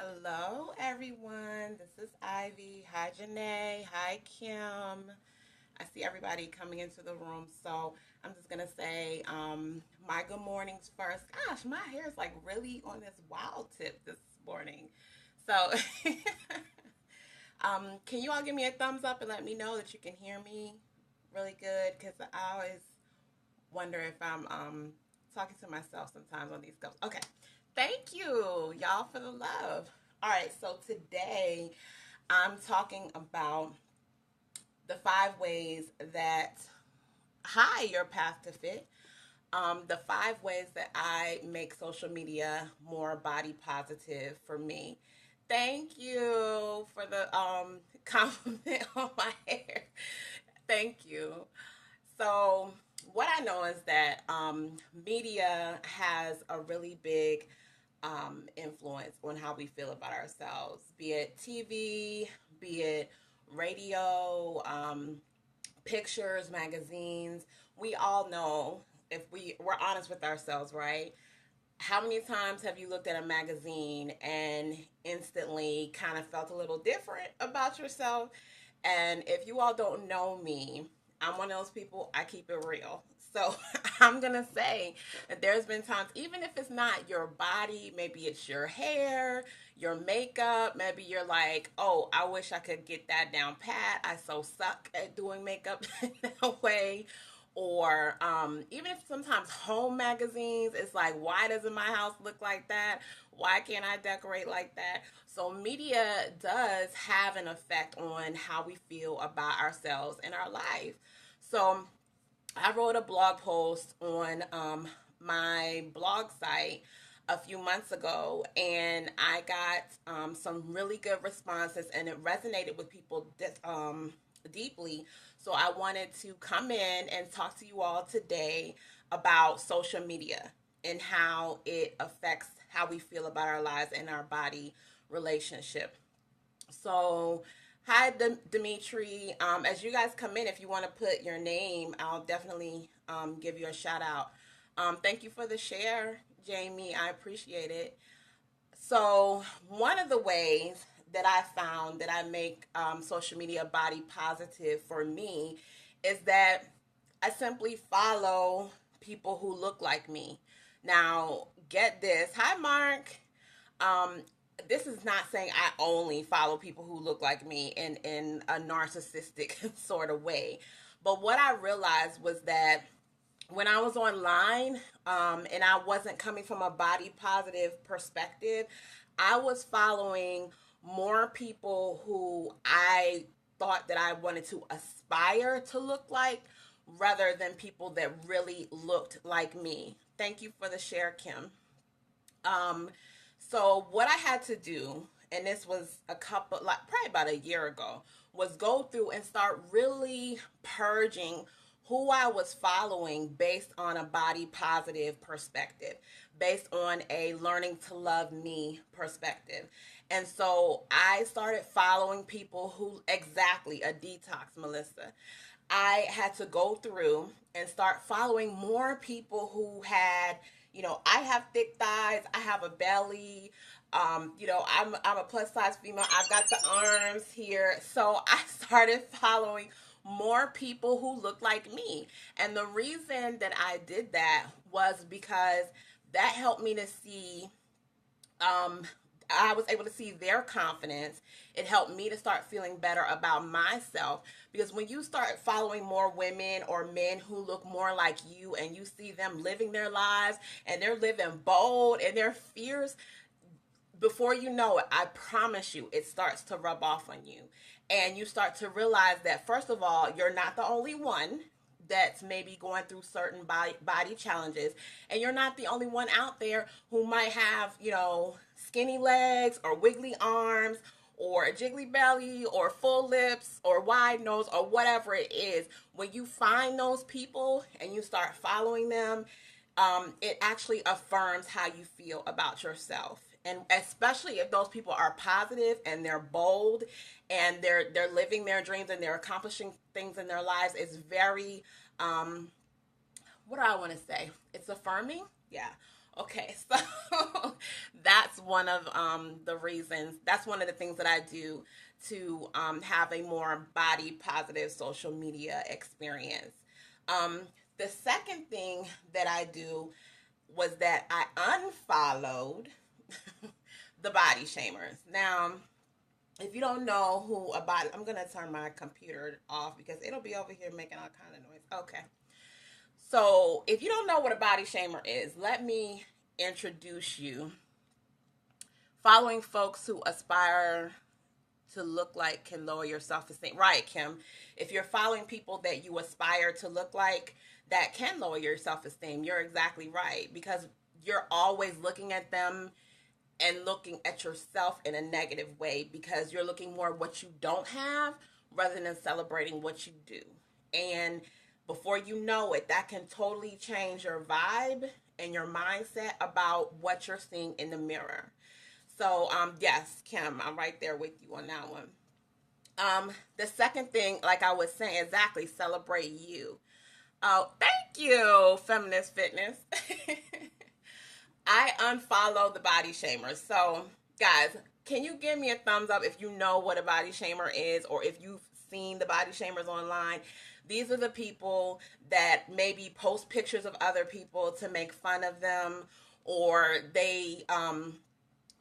Hello, everyone. This is Ivy. Hi, Janae. Hi, Kim. I see everybody coming into the room. So I'm just going to say my good mornings first. Gosh, my hair is like really on this wild tip this morning. So can you all give me a thumbs up and let me know that you can hear me really good? Because I always wonder if I'm talking to myself sometimes on these calls. Okay. Thank you, y'all, for the love. All right, so today I'm talking about the 5 ways that hi your path to fit. The 5 ways that I make social media more body positive for me. Thank you for the compliment on my hair. Thank you. So, what I know is that media has a really big influence on how we feel about ourselves, be it TV, be it radio, pictures, magazines. We all know if we're honest with ourselves, right? How many times have you looked at a magazine and instantly kind of felt a little different about yourself? And if you all don't know me, I'm one of those people, I keep it real. So I'm going to say that there's been times, even if it's not your body, maybe it's your hair, your makeup, maybe you're like, oh, I wish I could get that down pat. I so suck at doing makeup that way. Or even if sometimes home magazines, it's like, why doesn't my house look like that? Why can't I decorate like that? So, media does have an effect on how we feel about ourselves and our life. So, I wrote a blog post on my blog site a few months ago, and I got some really good responses, and it resonated with people deeply. So I wanted to come in and talk to you all today about social media and how it affects how we feel about our lives and our body relationship. So, hi, Dimitri. As you guys come in, if you want to put your name, I'll definitely give you a shout out. Thank you for the share, Jamie. I appreciate it. So, one of the ways that I found that I make social media body positive for me is that I simply follow people who look like me. Now, get this. Hi, Mark. Um, this is not saying I only follow people who look like me in a narcissistic sort of way. But what I realized was that when I was online and I wasn't coming from a body positive perspective, I was following more people who I thought that I wanted to aspire to look like rather than people that really looked like me. Thank you for the share, Kim. Um, so what I had to do, and this was a couple, like probably about a year ago, was go through and start really purging who I was following based on a body positive perspective, based on a learning to love me perspective. And so I started following people who exactly a detox, Melissa. I had to go through and start following more people who had, I have thick thighs, I have a belly, I'm a plus size female, I've got the arms here. So I started following more people who look like me. And the reason that I did that was because that helped me to see um, I was able to see their confidence. It helped me to start feeling better about myself because when you start following more women or men who look more like you and you see them living their lives and they're living bold and they're fierce, before you know it, I promise you, it starts to rub off on you. And you start to realize that, first of all, you're not the only one that's maybe going through certain body challenges. And you're not the only one out there who might have, skinny legs or wiggly arms or a jiggly belly or full lips or wide nose or whatever it is. When you find those people and you start following them, it actually affirms how you feel about yourself. And especially if those people are positive and they're bold and they're living their dreams and they're accomplishing things in their lives, it's very what do I want to say? It's affirming. Yeah. Okay, so that's one of the reasons. That's one of the things that I do to have a more body positive social media experience. Um, the second thing that I do was that I unfollowed the body shamers. Now, if you don't know who a body, I'm gonna turn my computer off because it'll be over here making all kind of noise. Okay, so if you don't know what a body shamer is, let me introduce you. Following folks who aspire to look like can lower your self-esteem. Right, Kim. If you're following people that you aspire to look like, that can lower your self-esteem. You're exactly right, because you're always looking at them and looking at yourself in a negative way, because you're looking more at what you don't have rather than celebrating what you do. And before you know it, that can totally change your vibe and your mindset about what you're seeing in the mirror. So, yes, Kim, I'm right there with you on that one. The second thing, like I was saying, exactly, celebrate you. Oh, thank you, Feminist Fitness. I unfollow the body shamers. So, guys, can you give me a thumbs up if you know what a body shamer is, or if you've seen the body shamers online? These are the people that maybe post pictures of other people to make fun of them, or they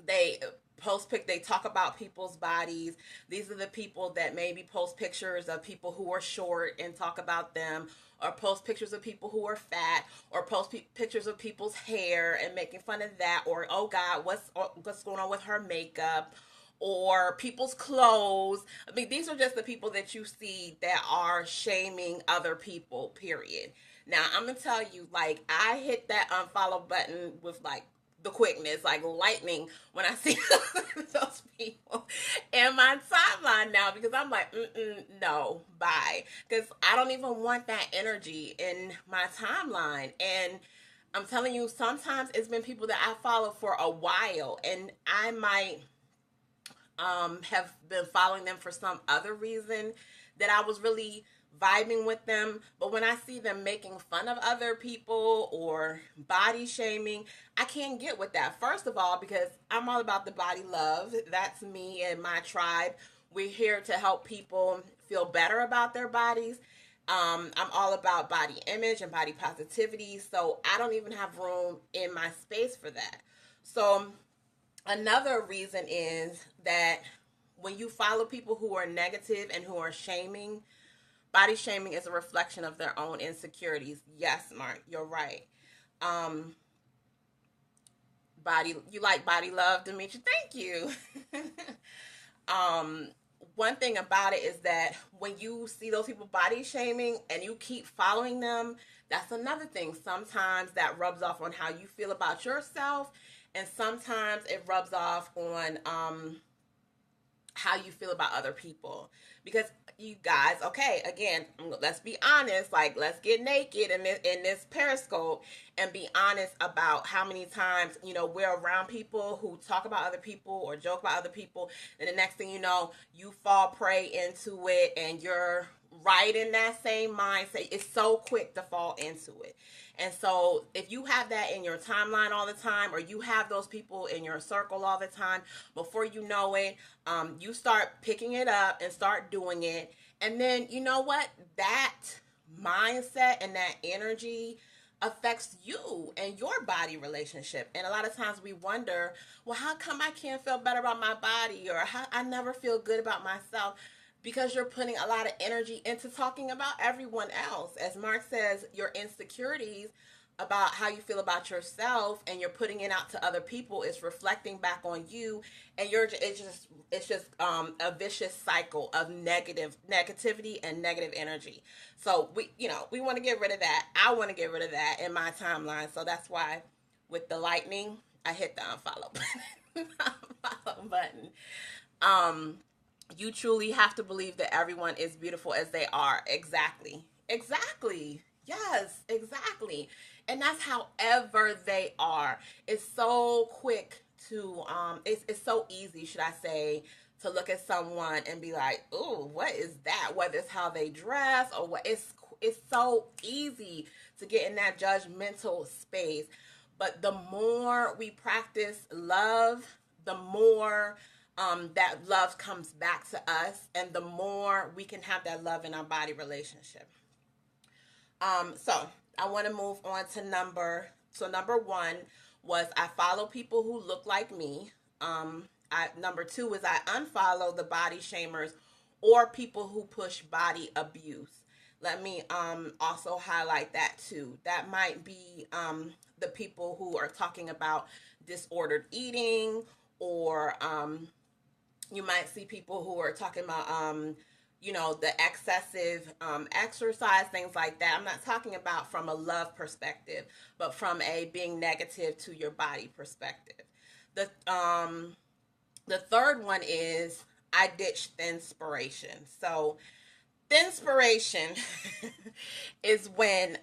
they talk about people's bodies. These are the people that maybe post pictures of people who are short and talk about them, or post pictures of people who are fat, or post pictures of people's hair and making fun of that, or oh god, what's going on with her makeup, or people's clothes. I mean, these are just the people that you see that are shaming other people, period. Now, I'm gonna tell you, like, I hit that unfollow button with like the quickness, like lightning, when I see those people in my timeline now, because I'm like, no, bye. Because I don't even want that energy in my timeline. And I'm telling you, sometimes it's been people that I follow for a while, and I might have been following them for some other reason that I was really vibing with them. But when I see them making fun of other people or body shaming, I can't get with that. First of all, because I'm all about the body love. That's me and my tribe. We're here to help people feel better about their bodies. I'm all about body image and body positivity. So I don't even have room in my space for that. So another reason is that when you follow people who are negative and who are shaming, body shaming is a reflection of their own insecurities. Yes, Mark, you're right. Um, you like body love, Demetri? Thank you. um, One thing about it is that when you see those people body shaming and you keep following them, that's another thing. Sometimes that rubs off on how you feel about yourself, and sometimes it rubs off on how you feel about other people. Because you guys, okay, again, let's be honest, like, let's get naked in this periscope and be honest about how many times, we're around people who talk about other people or joke about other people, and the next thing you know, you fall prey into it, and you're right in that same mindset. It's so quick to fall into it. And so if you have that in your timeline all the time, or you have those people in your circle all the time, before you know it, you start picking it up and start doing it. And then, you know what? That mindset and that energy affects you and your body relationship. And a lot of times we wonder, well, how come I can't feel better about my body, or how I never feel good about myself? Because you're putting a lot of energy into talking about everyone else. As Mark says, your insecurities about how you feel about yourself, and you're putting it out to other people, is reflecting back on you, and it's just a vicious cycle of negativity and negative energy. So we want to get rid of that. I want to get rid of that in my timeline. So that's why with the lightning, I hit the unfollow button. Unfollow button. Um, you truly have to believe that everyone is beautiful as they are. Exactly. Exactly. Yes, exactly. And that's however they are. It's so quick to it's so easy, should I say, to look at someone and be like, "Ooh, what is that?" Whether it's how they dress or what, it's so easy to get in that judgmental space. But the more we practice love, the more that love comes back to us, and the more we can have that love in our body relationship. So I want to move on to number one was I follow people who look like me. Number two is I unfollow the body shamers or people who push body abuse. Let me also highlight that too. That might be the people who are talking about disordered eating, or you might see people who are talking about the excessive exercise, things like that. I'm not talking about from a love perspective, but from a being negative to your body perspective. The third one is I ditched inspiration. So the inspiration is when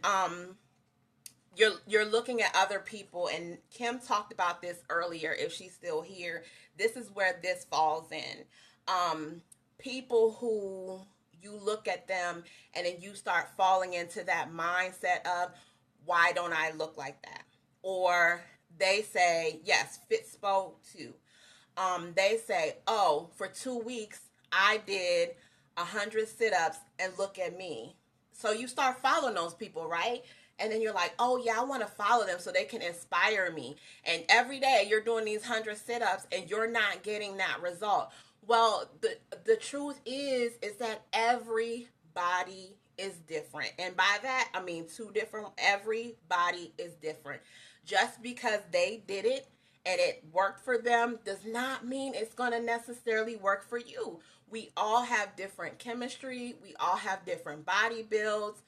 you're looking at other people, and Kim talked about this earlier. If she's still here, this is where this falls in. People who you look at them and then you start falling into that mindset of, why don't I look like that? Or they say, yes, Fitspo too. They say, oh, for 2 weeks I did 100 sit-ups and look at me. So you start following those people, right? And then you're like, oh yeah, I want to follow them so they can inspire me. And every day you're doing these 100 sit-ups and you're not getting that result. Well, the truth is that everybody is different. And by that, I mean two different, everybody is different. Just because they did it and it worked for them does not mean it's going to necessarily work for you. We all have different chemistry. We all have different body builds.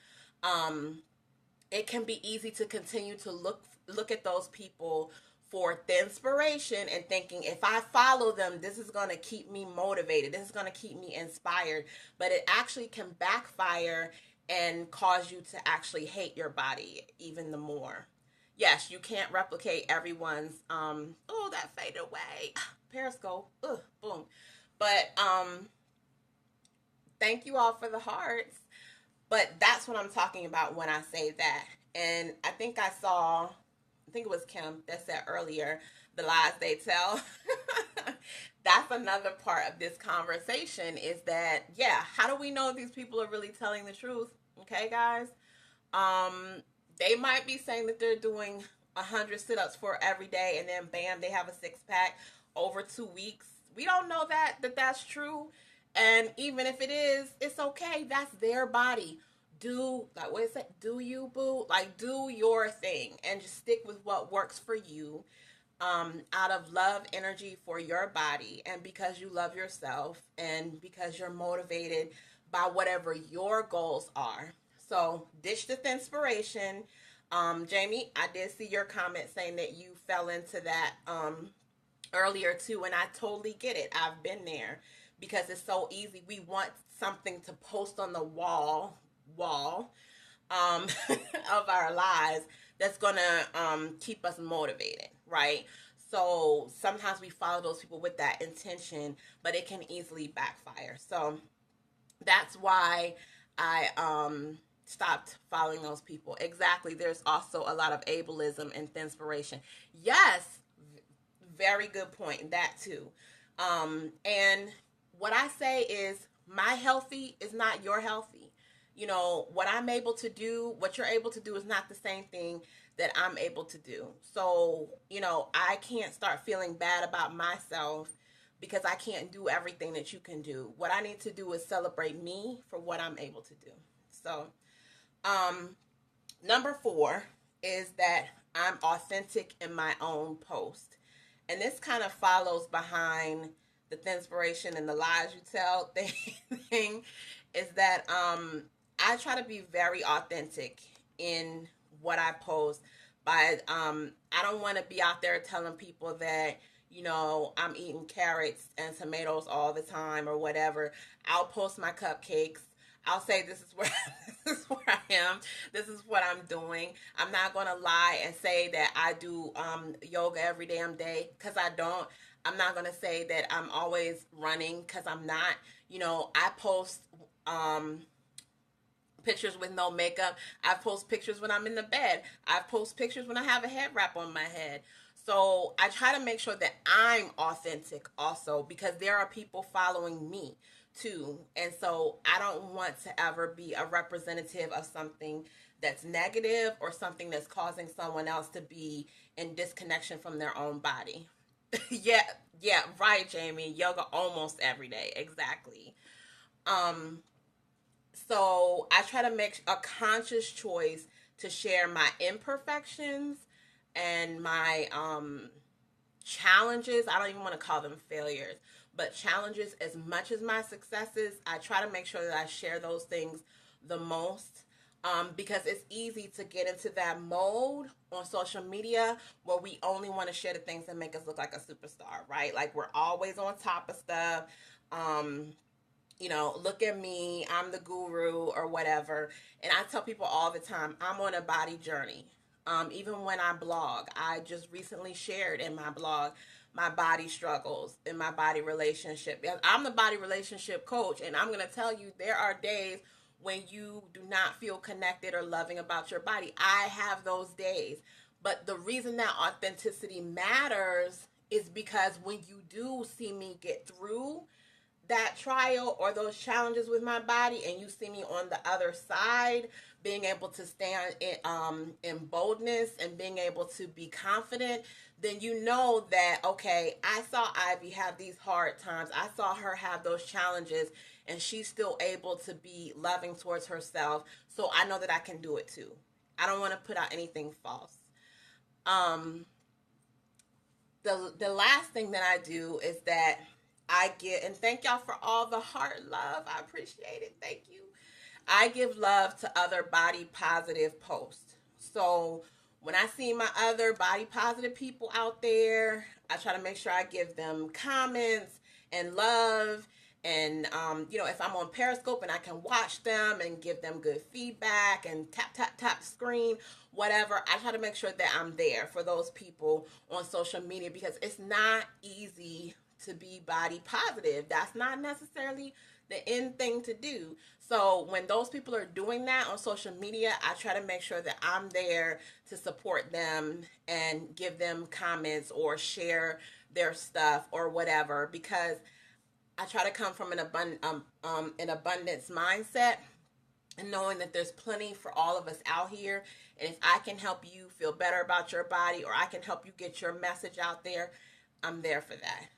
It can be easy to continue to look at those people for the inspiration and thinking, if I follow them, this is going to keep me motivated. This is going to keep me inspired. But it actually can backfire and cause you to actually hate your body even the more. Yes, you can't replicate everyone's oh, that faded away. Periscope. Ugh, boom. But thank you all for the hearts. But that's what I'm talking about when I say that. And I think it was Kim that said earlier, the lies they tell. That's another part of this conversation, is that, yeah, how do we know if these people are really telling the truth? Okay, guys? They might be saying that they're doing 100 sit-ups for every day, and then bam, they have a six-pack over 2 weeks. We don't know that's true. And even if it is, it's okay. That's their body. What is it? Do you, boo? Like, do your thing and just stick with what works for you, out of love, energy for your body, and because you love yourself and because you're motivated by whatever your goals are. So ditch the inspiration. Jamie, I did see your comment saying that you fell into that earlier too, and I totally get it. I've been there because it's so easy. We want something to post on the wall of our lives that's gonna keep us motivated, right? So sometimes we follow those people with that intention, but it can easily backfire. So that's why I stopped following those people. Exactly. There's also a lot of ableism and inspiration. Yes, very good point. That too. And what I say is, my healthy is not your healthy. What I'm able to do, what you're able to do is not the same thing that I'm able to do. So, I can't start feeling bad about myself because I can't do everything that you can do. What I need to do is celebrate me for what I'm able to do. So, number 4 is that I'm authentic in my own post. And this kind of follows behind the inspiration and the lies you tell thing is that I try to be very authentic in what I post. By I don't want to be out there telling people that I'm eating carrots and tomatoes all the time or whatever. I'll post my cupcakes. I'll say this is where this is where I am. This is what I'm doing. I'm not gonna lie and say that I do yoga every damn day, because I don't. I'm not gonna say that I'm always running, because I'm not. I post pictures with no makeup. I post pictures when I'm in the bed. I post pictures when I have a head wrap on my head. So I try to make sure that I'm authentic also, because there are people following me too. And so I don't want to ever be a representative of something that's negative or something that's causing someone else to be in disconnection from their own body. Yeah, yeah, right, Jamie. Yoga almost every day. Exactly. Um, so I try to make a conscious choice to share my imperfections and my challenges. I don't even want to call them failures, but challenges as much as my successes. I try to make sure that I share those things the most, because it's easy to get into that mode on social media where we only want to share the things that make us look like a superstar, right? Like we're always on top of stuff. Um, look at me, I'm the guru or whatever. And I tell people all the time, I'm on a body journey. Even when I blog, I just recently shared in my blog my body struggles in my body relationship. I'm the body relationship coach, and I'm going to tell you there are days when you do not feel connected or loving about your body. I have those days. But the reason that authenticity matters is because when you do see me get through that trial or those challenges with my body, and you see me on the other side being able to stand in boldness and being able to be confident, then you know that, okay, I saw Ivy have these hard times, I saw her have those challenges, and she's still able to be loving towards herself, so I know that I can do it too. I don't want to put out anything false. um the last thing that I do is that I get, and thank y'all for all the heart love. I appreciate it. Thank you. I give love to other body positive posts. So when I see my other body positive people out there, I try to make sure I give them comments and love. And, if I'm on Periscope and I can watch them and give them good feedback and tap, tap, tap screen, whatever, I try to make sure that I'm there for those people on social media, because it's not easy to be body positive. That's not necessarily the end thing to do. So when those people are doing that on social media, I try to make sure that I'm there to support them and give them comments or share their stuff or whatever, because I try to come from an abundance mindset, and knowing that there's plenty for all of us out here. And if I can help you feel better about your body, or I can help you get your message out there, I'm there for that.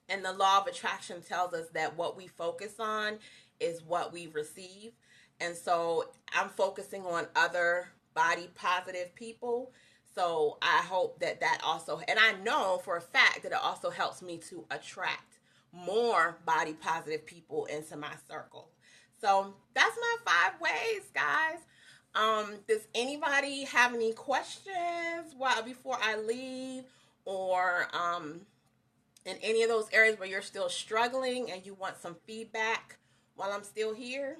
And the law of attraction tells us that what we focus on is what we receive. And so I'm focusing on other body positive people. So I hope that that also, and I know for a fact that it also helps me to attract more body positive people into my circle. So that's my 5 ways, guys. Does anybody have any questions before I leave, or in any of those areas where you're still struggling and you want some feedback while I'm still here?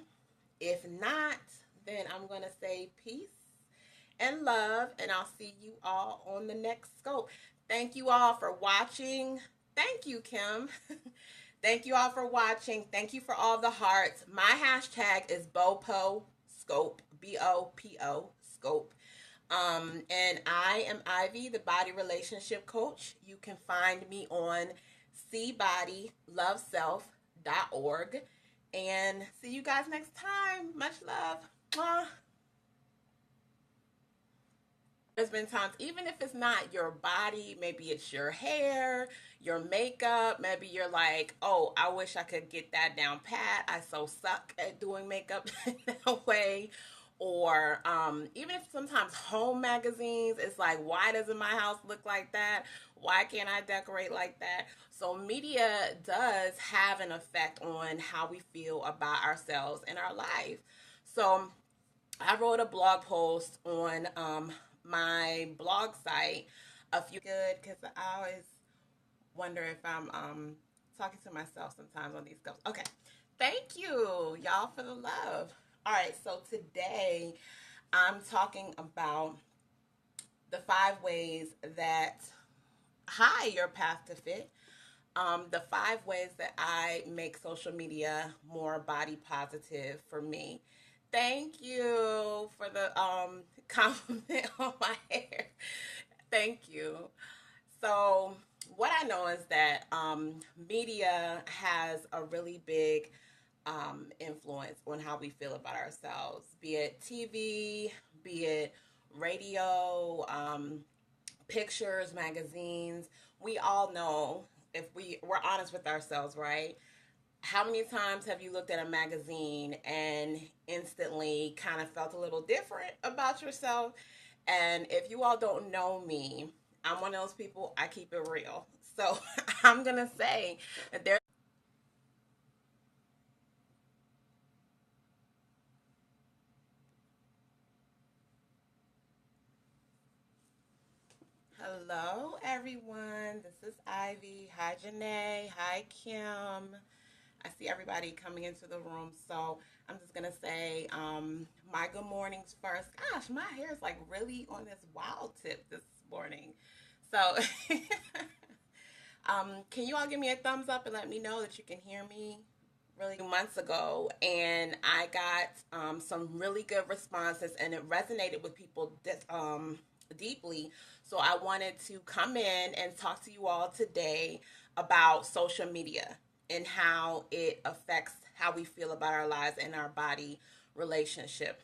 If not, then I'm going to say peace and love, and I'll see you all on the next scope. Thank you all for watching. Thank you, Kim. Thank you all for watching. Thank you for all the hearts. My hashtag is BOPO Scope, BOPO Scope. And I am Ivy, the body relationship coach. You can find me on cbodyloveself.org. And see you guys next time. Much love. Mwah. There's been times, even if it's not your body, maybe it's your hair, your makeup, maybe you're like, oh, I wish I could get that down pat. I so suck at doing makeup in that way. Or even if sometimes home magazines, it's like, why doesn't my house look like that? Why can't I decorate like that? So media does have an effect on how we feel about ourselves and our life. So I wrote a blog post on my blog site a few good, because I always wonder if I'm talking to myself sometimes on these goals. Okay, thank you y'all for the love. All right, so today I'm talking about the 5 ways that hide your path to fit. The 5 ways that I make social media more body positive for me. Thank you for the compliment on my hair. Thank you. So, what I know is that media has a really big influence on how we feel about ourselves, be it TV, be it radio, pictures, magazines. We all know, if we're honest with ourselves, right? How many times have you looked at a magazine and instantly kind of felt a little different about yourself? And if you all don't know me, I'm one of those people, I keep it real. So I'm going to say that there. Hello, everyone. This is Ivy. Hi, Janae. Hi, Kim. I see everybody coming into the room. So I'm just going to say my good mornings first. Gosh, my hair is like really on this wild tip this morning. So can you all give me a thumbs up and let me know that you can hear me? Really months ago, and I got some really good responses, and it resonated with people deeply. So I wanted to come in and talk to you all today about social media and how it affects how we feel about our lives and our body relationship.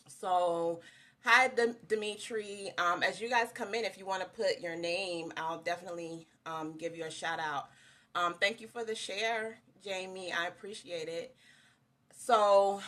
So, hi, Dimitri. As you guys come in, if you want to put your name, I'll definitely give you a shout out. Thank you for the share, Jamie. I appreciate it. So,